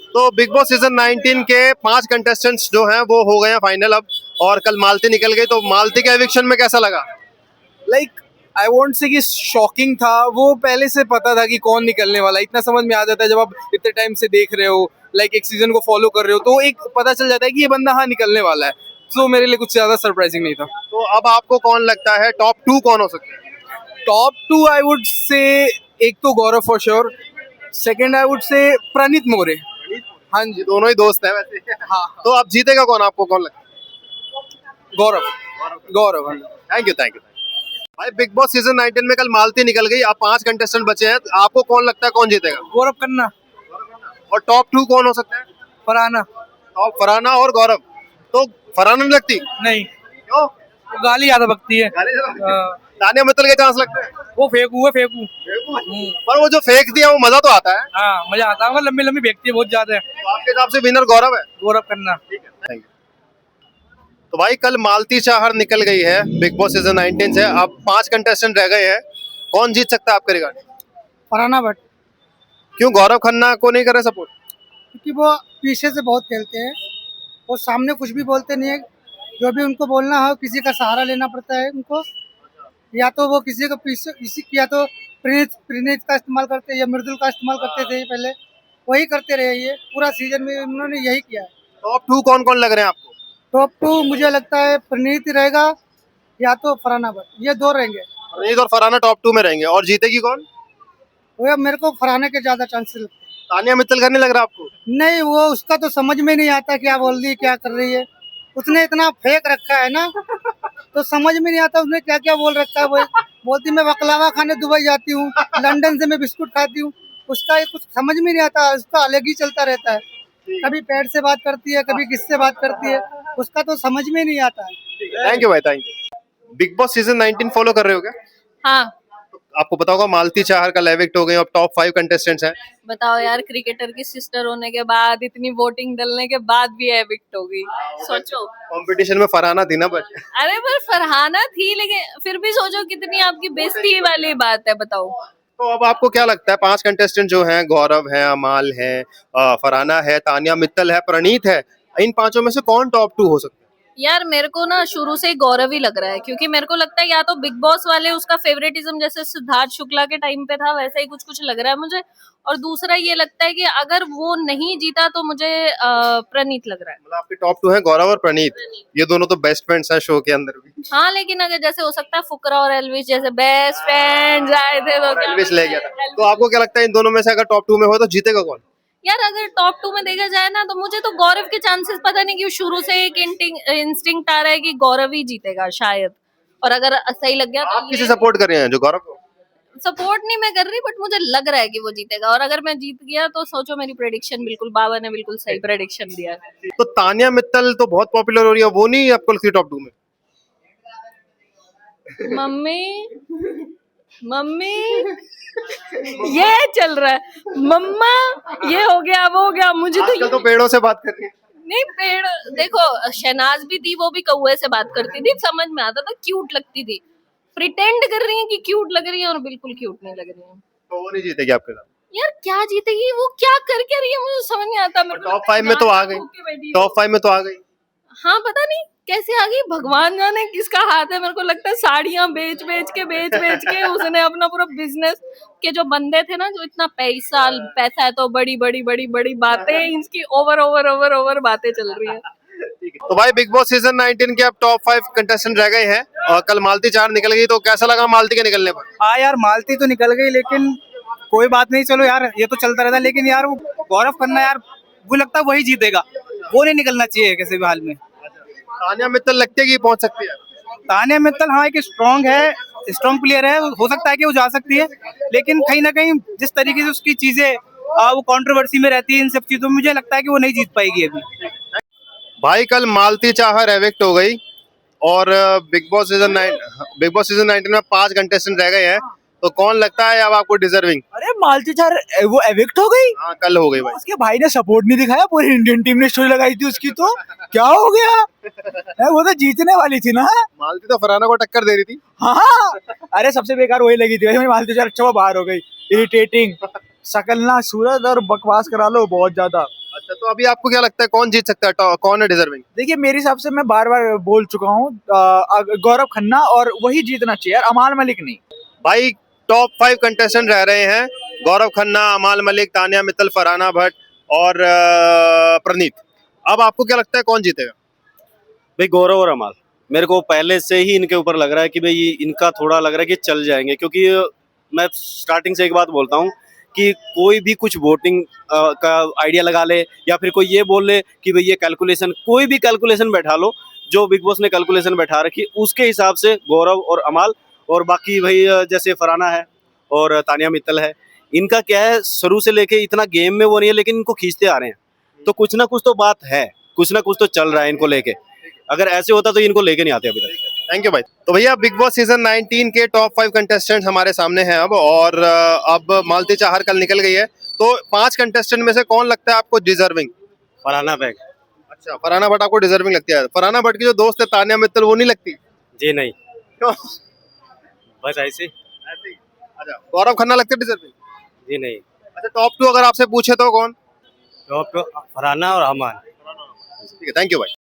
तो big boss season 19 के 5 contestants जो हैं वो हो गए हैं फाइनल अब, और कल मालती निकल गई। तो मालती के एविक्शन में कैसा लगा? लाइक आई वोंट से कि शॉकिंग था, वो पहले से पता था कि कौन निकलने वाला है। इतना समझ में आ जाता है जब आप इतने टाइम से देख रहे हो, लाइक एक सीजन को फॉलो कर रहे हो, तो एक पता चल जाता है कि ये बंदा हाँ निकलने वाला है। तो मेरे लिए कुछ ज्यादा सरप्राइजिंग नहीं था। तो अब आपको कौन लगता है टॉप 2 कौन हो सकते हैं? Top to I would say, एक तो Gaurav for sure, second I would say Praneet मोरे। हाँ ये जी, दोनों ही दोस्त हैं वैसे। हाँ तो अब जीतेगा कौन, आपको कौन लगता है? गौरव गौरव हाँ। Thank you, thank you. भाई बिग बॉस सीजन 19 में कल मालती निकल गई, अब 5 कंटेस्टेंट बचे हैं। तो आपको कौन लगता है कौन जीतेगा? गौरव खन्ना, और टॉप 2 कौन हो सकता है? फरहाना। टॉप फरहाना और गौरव। तो फरहाना नहीं लगती? नहीं, क्यों? वो गाली ज्यादा बकती है। तानिया मित्तल के चांस लगते हैं? वो फेंकू है, फेंकू। पर वो जो फेंक दिया वो मजा तो आता है। हाँ मजा आता है, लंबी लंबी फेंकती है बहुत ज्यादा है। तो आपके हिसाब से विनर गौरव है? गौरव खन्ना। ठीक है, थैंक यू। तो भाई कल मालती चाहर निकल गई है बिग बॉस सीजन 19 से, अब 5 कंटेस्टेंट रह गए हैं। कौन जीत सकता है आपके रिगार्डिंग? फरहाना भट्ट, क्यों गौरव खन्ना को नहीं करे सपोर्ट? क्योंकि वो पीछे से बहुत खेलते हैं और सामने कुछ भी बोलते नहीं है। जो भी उनको बोलना हो, किसी का सहारा लेना पड़ता है उनको। या तो वो किसी को पीछे या तो प्रणीत प्रणीत का इस्तेमाल करते हैं या मृदुल का इस्तेमाल करते थे पहले, वही करते रहे। ये पूरा सीजन में उन्होंने यही किया है। टॉप 2 कौन कौन लग रहे हैं आपको? टॉप टू मुझे लगता है प्रणीत ही रहेगा या तो फरहाना भट्ट, ये दो रहेंगे। प्रणीत और फरहाना टॉप 2 में रहेंगे। और जीतेगी कौन? वो मेरे को फरहाने के ज्यादा चांसेस लगते हैं। तानिया मित्तल का नहीं लग रहा आपको? नहीं, वो उसका तो समझ में नहीं आता क्या बोल रही है, क्या कर रही है। उसने इतना फेंक रखा है ना, तो समझ में नहीं आता उसने क्या क्या बोल रखा है। वो बोलती मैं बकलावा खाने दुबई जाती हूँ, लंदन से मैं बिस्कुट खाती हूँ। उसका ये कुछ समझ में नहीं आता, उसका अलग ही चलता रहता है। कभी पेट से बात करती है, कभी किससे बात करती है, उसका तो समझ में नहीं आता है। थैंक यू भाई, thank you. Big boss season 19 follow कर रहे हो क्या? हाँ। आपको पता होगा मालती चाहर कल एविक्ट हो गई, अब टॉप 5 कंटेस्टेंट्स हैं। बताओ यार, क्रिकेटर की सिस्टर होने के बाद, इतनी वोटिंग डलने के बाद भी एविक्ट हो गई। सोचो। कंपटीशन में फरहाना थी ना, बट अरे पर फरहाना थी, लेकिन फिर भी सोचो कितनी आपकी बेइज्जती वाली बात है, बताओ। तो अब आपको क्या लगता है 5 कंटेस्टेंट जो हैं, गौरव है, अमाल है, फरहाना है, तानिया मित्तल है, प्रणीत है, इन पांचों में से कौन टॉप 2 हो सकता है? यार मेरे को ना शुरू से ही गौरव ही लग रहा है, क्योंकि मेरे को लगता है या तो बिग बॉस वाले उसका फेवरेटिज्म जैसे सिद्धार्थ शुक्ला के टाइम पे था, वैसा ही कुछ कुछ लग रहा है मुझे। और दूसरा ये लगता है कि अगर वो नहीं जीता तो मुझे प्रणीत लग रहा है। मतलब आपके टॉप 2 हैं गौरव और प्रणीत। ये दोनों तो बेस्ट फ्रेंड्स हैं शो के अंदर भी। हाँ, लेकिन अगर जैसे हो सकता है फुकरा और एल्विश जैसे बेस्ट फ्रेंड्स आए थे तो क्या एल्विश ले गया था। तो आपको क्या लगता है इन दोनों में से अगर टॉप 2 में हो तो जीतेगा कौन? यार अगर टॉप 2 में देखा जाए ना, तो मुझे तो गौरव के चांसेस, पता नहीं क्यों शुरू से एक इंस्टिंक्ट आ रहा है कि गौरव ही जीतेगा शायद। और अगर सही लग गया आप तो किसे सपोर्ट कर रहे हैं, जो गौरव को? सपोर्ट नहीं मैं कर रही, बट मुझे लग रहा है कि वो जीतेगा। और अगर मैं जीत गया तो सोचो, मेरी प्रेडिक्शन बिल्कुल, बाबा ने बिल्कुल सही प्रेडिक्शन दिया है। तो तानिया मित्तल तो बहुत पॉपुलर हो रही है, वो नहीं आपको लगती टॉप 2 में? मम्मी मम्मी ये चल रहा है, मम्मा ये हो गया, वो हो गया, मुझे आजकल तो तो पेड़ों से बात कर रही है। नहीं। पेड़ देखो, शहनाज भी थी, वो भी कौवे से बात करती थी, समझ में आता था, क्यूट लगती थी। प्रिटेंड कर रही है कि क्यूट लग रही है और बिल्कुल क्यूट नहीं लग रही है। तो वो नहीं जीतेगी आपके साथ? यार क्या जीतेगी, वो क्या करके रही है, मुझे समझ नहीं आता। मेरे को टॉप लगता है 5 में तो आ गई। जान के बैठी है। टॉप 5 में तो आ गई। हाँ, पता नहीं कैसे आ गई, भगवान जाने किसका हाथ है। मेरे को लगता है साड़ियां बेच बेच के उसने अपना पूरा बिजनेस के जो बंदे थे ना, जो इतना पैसा है, तो बड़ी बड़ी बड़ी बड़ी बातें इसकी ओवर बातें चल रही है। तो भाई बिग बॉस सीजन 19 के अब टॉप 5 कंटेस्टेंट रह गए हैं और कल मालती चाहर निकल गई, तो कैसा लगा मालती के निकलने पर? हाँ यार, मालती तो निकल गई, लेकिन कोई बात नहीं, चलो यार ये तो चलता रहता है। लेकिन यार वो गौरव खन्ना, यार वो लगता है वही जीतेगा, वो नहीं निकलना चाहिए किसी भी हाल में। तानिया मित्तल लगती है कि पहुंच सकती है? तानिया मित्तल हाँ एक स्ट्रॉन्ग प्लेयर है, हो सकता है कि वो जा सकती है। लेकिन कहीं ना कहीं जिस तरीके से उसकी चीजें वो कंट्रोवर्सी में रहती है, इन सब चीजों में मुझे लगता है कि वो नहीं जीत पाएगी अभी। भाई कल मालती चाहर एविक्ट हो गई और बिग बॉस सीजन 19 में 5 कंटेस्टेंट रह गए हैं, तो कौन लगता है अब आपको डिजर्विंग? अरे मालती चार वो एविक्ट हो गई। हाँ, कल हो गई भाई। उसके भाई ने सपोर्ट नहीं दिखाया, पूरी इंडियन टीम ने स्टोरी लगाई थी उसकी, तो क्या हो गया है, वो तो जीतने वाली थी ना। मालती तो फरहाना को टक्कर दे रही थी। हाँ, अरे सबसे बेकार वही लगी थी भाई, मालती चार अच्छा वो बाहर हो गई, इरिटेटिंग, शकल ना सूरत और बकवास करा लो बहुत ज्यादा। अच्छा, तो अभी आपको क्या लगता है कौन जीत सकता है, कौन है डिजर्विंग? देखिए मेरे हिसाब से मैं बार बार बोल चुका हूँ, गौरव खन्ना, और वही जीतना चाहिए यार, अमाल मलिक नहीं। भाई टॉप 5 कंटेस्टेंट रह रहे हैं, गौरव खन्ना, अमाल मलिक, तानिया मित्तल, फरहाना भट्ट और प्रनीत। अब आपको क्या लगता है कौन जीतेगा? भाई गौरव और अमाल, मेरे को पहले से ही इनके ऊपर लग रहा है कि भाई इनका थोड़ा लग रहा है कि चल जाएंगे, क्योंकि मैं स्टार्टिंग से एक बात बोलता हूँ कि कोई भी कुछ वोटिंग का आइडिया लगा ले, या फिर कोई ये बोल ले कि भाई ये कैलकुलेशन, कोई भी कैलकुलेशन बैठा लो, जो बिग बॉस ने कैलकुलेशन बैठा रखी उसके हिसाब से गौरव और अमाल, और बाकी भाई जैसे फरहाना है और तानिया मित्तल है, इनका क्या है, शुरू से लेके इतना गेम में वो नहीं है, लेकिन इनको खींचते आ रहे हैं, तो कुछ ना कुछ तो बात है, कुछ ना कुछ तो चल रहा है इनको लेके। अगर ऐसे होता तो इनको लेके नहीं आते अभी तक। थैंक यू भाई। तो भैया बिग बॉस सीजन 19 के टॉप 5 कंटेस्टेंट हमारे सामने हैं अब, और अब मालती चाहर कल निकल गई है, तो 5 कंटेस्टेंट में से कौन लगता है आपको डिजर्विंग? फरहाना बैग। अच्छा, फरहाना भट्ट आपको डिजर्विंग लगती है। फरहाना भट्ट की जो दोस्त है तानिया मित्तल, वो नहीं लगती? जी नहीं, क्यों? बस ऐसे। ऐसे ही। अच्छा, गौरव खन्ना लगते है डिजर्विंग? जी नहीं, अच्छा, टॉप 2 अगर आपसे पूछे तो कौन? तो फरहाना और अमान। ठीक है, थैंक यू भाई।